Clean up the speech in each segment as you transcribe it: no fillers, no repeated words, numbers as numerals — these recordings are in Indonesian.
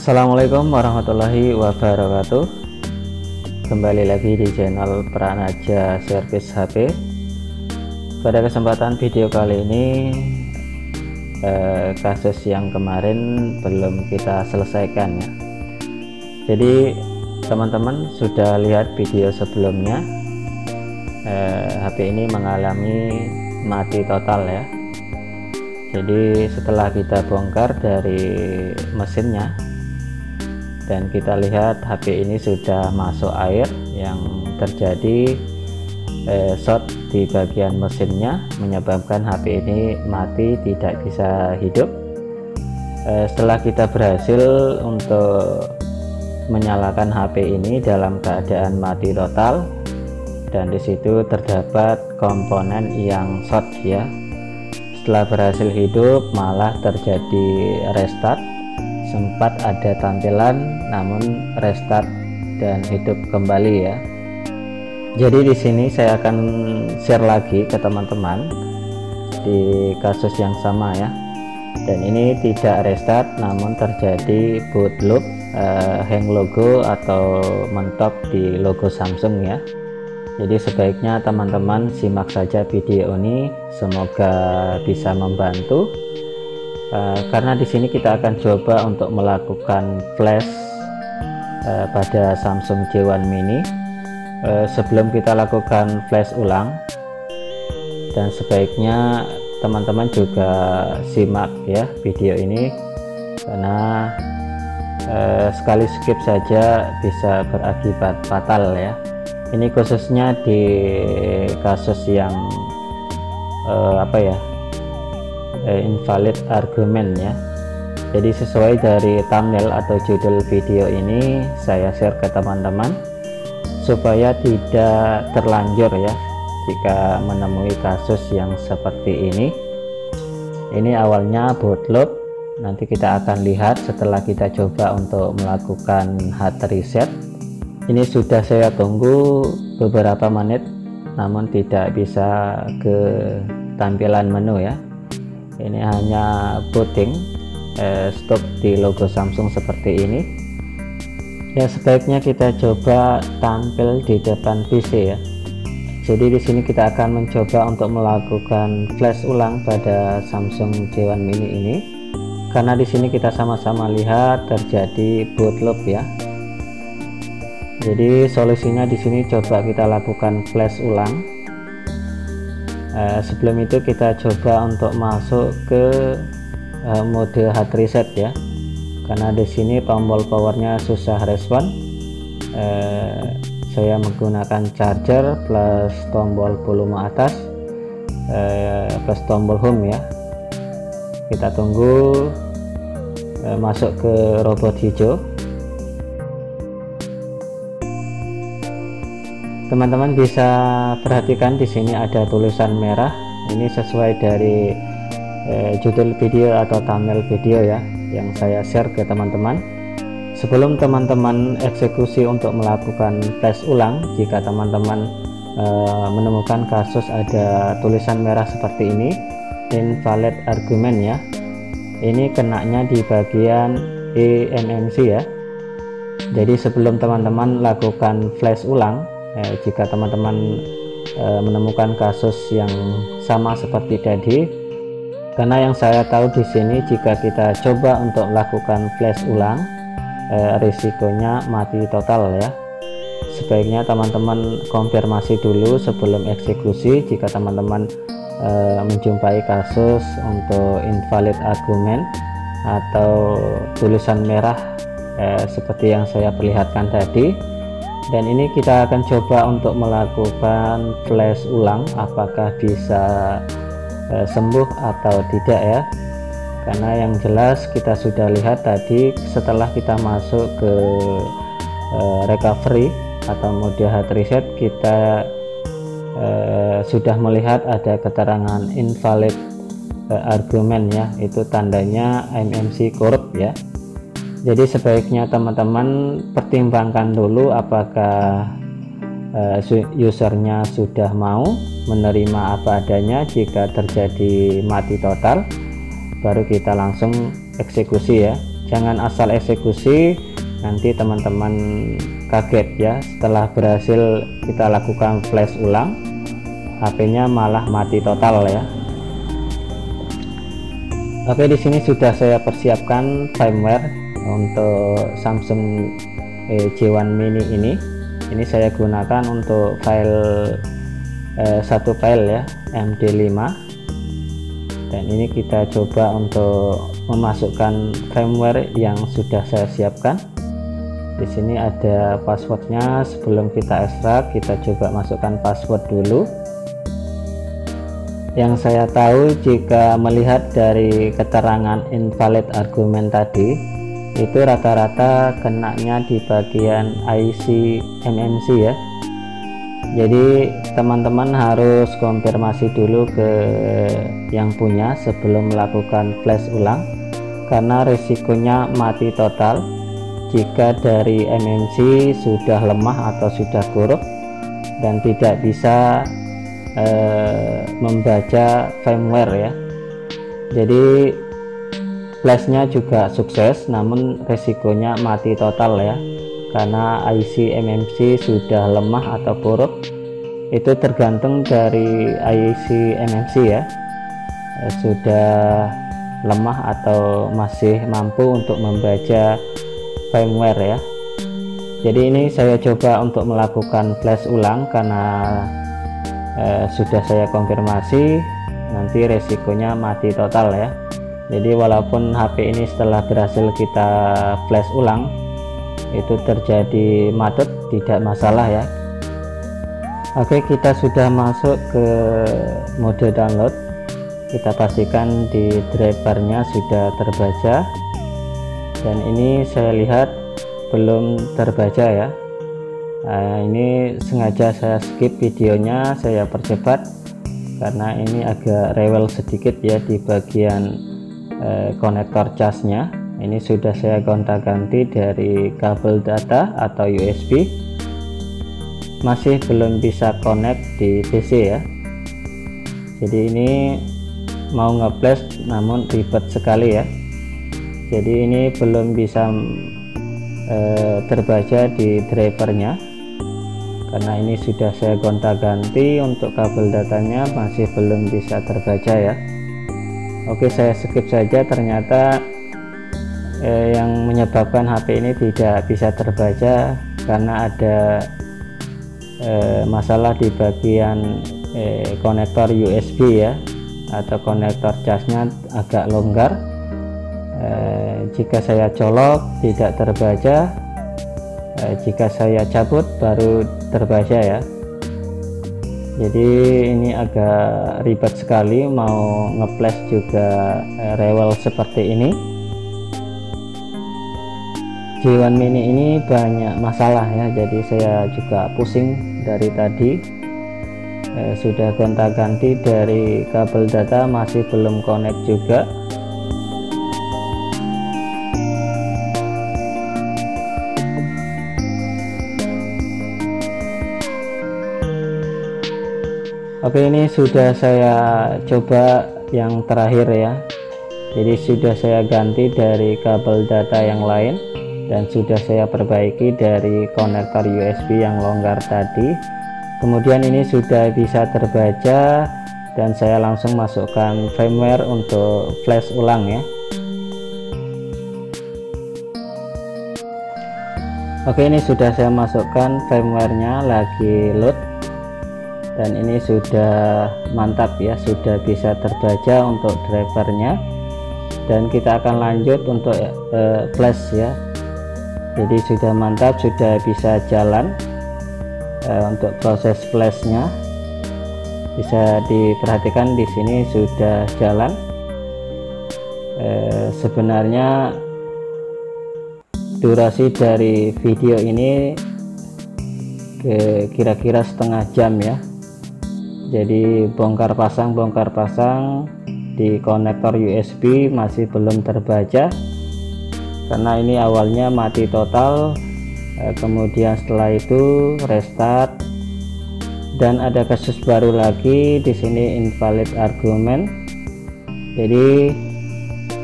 Assalamualaikum warahmatullahi wabarakatuh. Kembali lagi di channel Pranaja Servis HP. Pada kesempatan video kali ini kasus yang kemarin belum kita selesaikan ya. Jadi teman-teman sudah lihat video sebelumnya, HP ini mengalami mati total ya. Jadi setelah kita bongkar dari mesinnya dan kita lihat HP ini sudah masuk air yang terjadi short di bagian mesinnya, menyebabkan HP ini mati, tidak bisa hidup. Setelah kita berhasil untuk menyalakan HP ini dalam keadaan mati total, dan disitu terdapat komponen yang short ya. Setelah berhasil hidup malah terjadi restart, sempat ada tampilan namun restart dan hidup kembali ya. Jadi di sini saya akan share lagi ke teman-teman di kasus yang sama ya. Dan ini tidak restart namun terjadi boot loop, hang logo atau mentok di logo Samsung ya. Jadi sebaiknya teman-teman simak saja video ini, semoga bisa membantu. Karena di sini kita akan coba untuk melakukan flash pada Samsung J1 Mini. Sebelum kita lakukan flash ulang, dan sebaiknya teman-teman juga simak ya video ini, karena sekali skip saja bisa berakibat fatal ya. Ini khususnya di kasus yang invalid argument ya. Jadi sesuai dari thumbnail atau judul video ini saya share ke teman-teman supaya tidak terlanjur ya jika menemui kasus yang seperti ini. Ini awalnya boot loop, nanti kita akan lihat setelah kita coba untuk melakukan hard reset. Ini sudah saya tunggu beberapa menit namun tidak bisa ke tampilan menu ya. Ini hanya booting, stop di logo Samsung seperti ini ya. Sebaiknya kita coba tampil di depan PC ya. Jadi di sini kita akan mencoba untuk melakukan flash ulang pada Samsung J1 Mini ini, karena di sini kita sama-sama lihat terjadi boot loop ya. Jadi solusinya di sini coba kita lakukan flash ulang. Sebelum itu kita coba untuk masuk ke mode hard reset ya, karena di sini tombol powernya susah respon. Saya menggunakan charger plus tombol volume atas plus tombol home ya. Kita tunggu masuk ke robot hijau. Teman-teman bisa perhatikan di sini ada tulisan merah. Ini sesuai dari judul video atau thumbnail video ya yang saya share ke teman-teman. Sebelum teman-teman eksekusi untuk melakukan flash ulang, jika teman-teman menemukan kasus ada tulisan merah seperti ini, invalid argument ya, ini kenanya di bagian eMMC ya. Jadi sebelum teman-teman lakukan flash ulang, jika teman-teman menemukan kasus yang sama seperti tadi, karena yang saya tahu di sini jika kita coba untuk melakukan flash ulang, risikonya mati total ya. Sebaiknya teman-teman konfirmasi dulu sebelum eksekusi jika teman-teman menjumpai kasus untuk invalid argument atau tulisan merah seperti yang saya perlihatkan tadi. Dan ini kita akan coba untuk melakukan flash ulang, apakah bisa sembuh atau tidak ya. Karena yang jelas kita sudah lihat tadi setelah kita masuk ke recovery atau mode hard reset, kita sudah melihat ada keterangan invalid argument ya, itu tandanya eMMC korup ya. Jadi sebaiknya teman-teman pertimbangkan dulu apakah usernya sudah mau menerima apa adanya. Jika terjadi mati total, baru kita langsung eksekusi ya. jangan asal eksekusi, nanti teman-teman kaget ya, setelah berhasil kita lakukan flash ulang, HP-nya malah mati total ya. Oke, di sini sudah saya persiapkan firmware untuk Samsung J1 Mini ini. Ini saya gunakan untuk file satu file ya, MD5. Dan ini kita coba untuk memasukkan firmware yang sudah saya siapkan. Di sini ada passwordnya. Sebelum kita ekstrak, kita coba masukkan password dulu. Yang saya tahu, jika melihat dari keterangan invalid argument tadi, itu rata-rata kenanya di bagian IC MMC ya. Jadi teman-teman harus konfirmasi dulu ke yang punya sebelum melakukan flash ulang, karena risikonya mati total jika dari MMC sudah lemah atau sudah korup dan tidak bisa membaca firmware ya. Jadi flashnya juga sukses, namun resikonya mati total ya, karena IC MMC sudah lemah atau korup. Itu tergantung dari IC MMC ya, sudah lemah atau masih mampu untuk membaca firmware ya. Jadi ini saya coba untuk melakukan flash ulang karena sudah saya konfirmasi nanti resikonya mati total ya. Jadi walaupun HP ini setelah berhasil kita flash ulang itu terjadi macet, tidak masalah ya. Oke, kita sudah masuk ke mode download. Kita pastikan di drivernya sudah terbaca, dan ini saya lihat belum terbaca ya. Ini sengaja saya skip videonya, saya percepat karena ini agak rewel sedikit ya di bagian konektor casnya. Ini sudah saya gonta-ganti dari kabel data atau USB, masih belum bisa connect di PC ya. Jadi ini mau nge-flash namun ribet sekali ya. Jadi ini belum bisa terbaca di drivernya karena ini sudah saya gonta-ganti. Untuk kabel datanya masih belum bisa terbaca ya. Oke, saya skip saja. Ternyata yang menyebabkan HP ini tidak bisa terbaca karena ada masalah di bagian konektor USB ya, atau konektor casnya agak longgar. Jika saya colok tidak terbaca, jika saya cabut baru terbaca ya. Jadi ini agak ribet sekali, mau nge-flash juga rewel seperti ini. J1 Mini ini banyak masalah ya, jadi saya juga pusing dari tadi. Sudah gonta-ganti dari kabel data masih belum connect juga. Oke, ini sudah saya coba yang terakhir ya. Jadi sudah saya ganti dari kabel data yang lain dan sudah saya perbaiki dari konektor USB yang longgar tadi. Kemudian ini sudah bisa terbaca dan saya langsung masukkan firmware untuk flash ulang ya. Oke, ini sudah saya masukkan firmware-nya, lagi load. Dan ini sudah mantap ya, sudah bisa terbaca untuk drivernya. Dan kita akan lanjut untuk flash ya. Jadi sudah mantap, sudah bisa jalan. Untuk proses flashnya bisa diperhatikan di sini sudah jalan. Sebenarnya durasi dari video ini kira-kira setengah jam ya. Jadi bongkar pasang di konektor USB masih belum terbaca karena ini awalnya mati total, kemudian setelah itu restart, dan ada kasus baru lagi di sini invalid argument. Jadi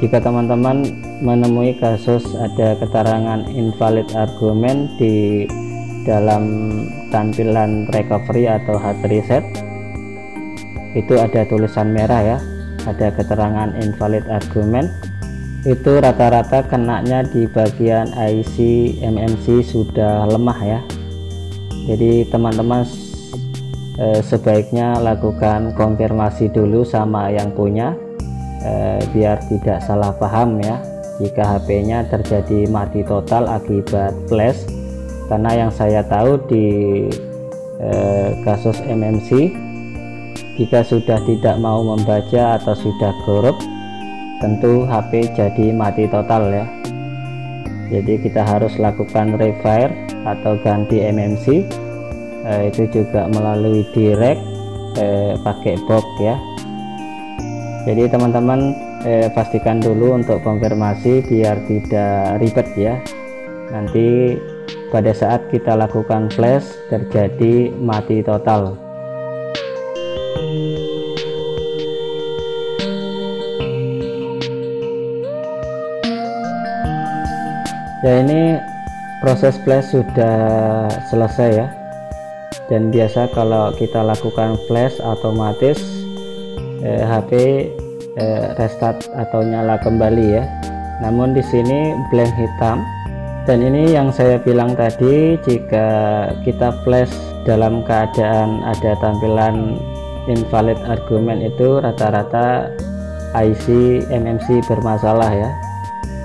jika teman-teman menemui kasus ada keterangan invalid argumen di dalam tampilan recovery atau hard reset. Itu ada tulisan merah ya, ada keterangan invalid argument. Itu rata-rata kenanya di bagian IC MMC sudah lemah ya. Jadi teman-teman sebaiknya lakukan konfirmasi dulu sama yang punya, biar tidak salah paham ya jika HP-nya terjadi mati total akibat flash. Karena yang saya tahu di kasus MMC, jika sudah tidak mau membaca atau sudah korup, tentu HP jadi mati total ya. Jadi kita harus lakukan refire atau ganti MMC, itu juga melalui direct pakai box ya. Jadi teman-teman pastikan dulu untuk konfirmasi biar tidak ribet ya. Nanti pada saat kita lakukan flash terjadi mati total. Ya, ini proses flash sudah selesai ya. Dan biasa kalau kita lakukan flash otomatis HP restart atau nyala kembali ya. Namun di sini blank hitam. Dan ini yang saya bilang tadi, jika kita flash dalam keadaan ada tampilan invalid argument itu rata-rata IC MMC bermasalah ya.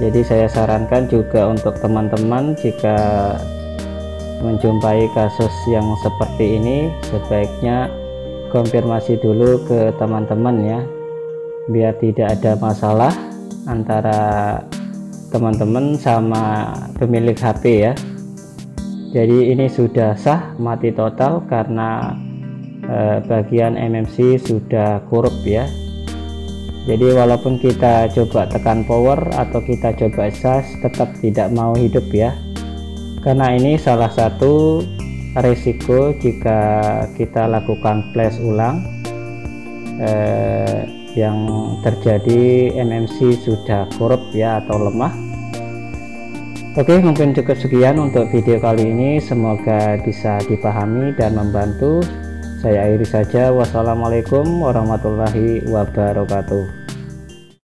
Jadi saya sarankan juga untuk teman-teman jika menjumpai kasus yang seperti ini, sebaiknya konfirmasi dulu ke teman-teman ya, biar tidak ada masalah antara teman-teman sama pemilik HP ya. Jadi ini sudah sah mati total karena bagian MMC sudah korup ya. Jadi walaupun kita coba tekan power atau kita coba charge, tetap tidak mau hidup ya. Karena ini salah satu risiko jika kita lakukan flash ulang, yang terjadi MMC sudah korup ya atau lemah. Oke, mungkin cukup sekian untuk video kali ini, semoga bisa dipahami dan membantu. Saya akhiri saja, wassalamualaikum warahmatullahi wabarakatuh.